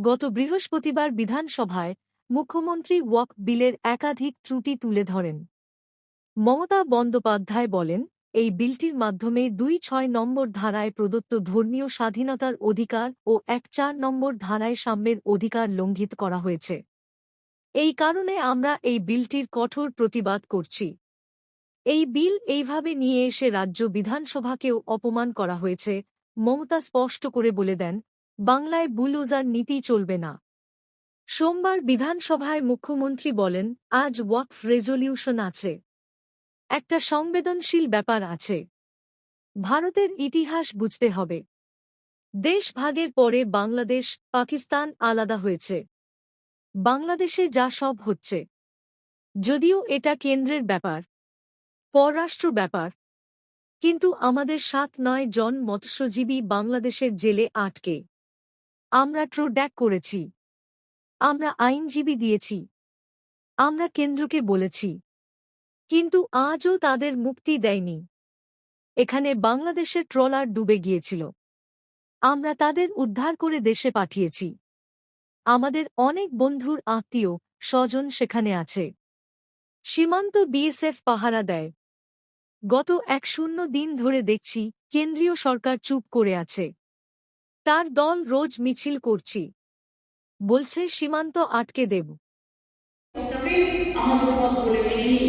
গত বৃহস্পতিবার বিধানসভায় মুখ্যমন্ত্রী ওয়াকফ বিলের একাধিক ত্রুটি তুলে ধরেন। মমতা বন্দ্যোপাধ্যায় বলেন, এই বিলটির মাধ্যমে ২৬ নম্বর ধারায় প্রদত্ত ধর্মীয় স্বাধীনতার অধিকার ও ১৪ নম্বর ধারায় সাম্যের অধিকার লঙ্ঘিত করা হয়েছে। এই কারণে আমরা এই বিলটির কঠোর প্রতিবাদ করছি। এই বিল এইভাবে নিয়ে এসে রাজ্য বিধানসভাকেও অপমান করা হয়েছে। মমতা স্পষ্ট করে বলে দেন, বাংলায় বুলডোজার নীতি চলবে না। সোমবার বিধানসভায় মুখ্যমন্ত্রী বলেন, আজ ওয়াকফ রেজলিউশন আছে, একটা সংবেদনশীল ব্যাপার আছে। ভারতের ইতিহাস বুঝতে হবে। দেশ ভাগের পরে বাংলাদেশ পাকিস্তান আলাদা হয়েছে। বাংলাদেশে যা সব হচ্ছে, যদিও এটা কেন্দ্রের ব্যাপার, পররাষ্ট্র ব্যাপার, কিন্তু আমাদের ৭-৯ জন মৎস্যজীবী বাংলাদেশের জেলে আটকে। আমরা ট্রোড্যাক করেছি, আমরা আইনজীবী দিয়েছি, আমরা কেন্দ্রকে বলেছি, কিন্তু আজও তাদের মুক্তি দেয়নি। এখানে বাংলাদেশের ট্রলার ডুবে গিয়েছিল, আমরা তাদের উদ্ধার করে দেশে পাঠিয়েছি। আমাদের অনেক বন্ধুর আত্মীয় স্বজন সেখানে আছে। সীমান্ত বিএসএফ পাহারা দেয়। গত ১০০ দিন ধরে দেখছি কেন্দ্রীয় সরকার চুপ করে আছে। তার দল রোজ মিছিল করছি, বলছে সীমান্ত আটকে দেব। আমাদের কথা বলে মেনে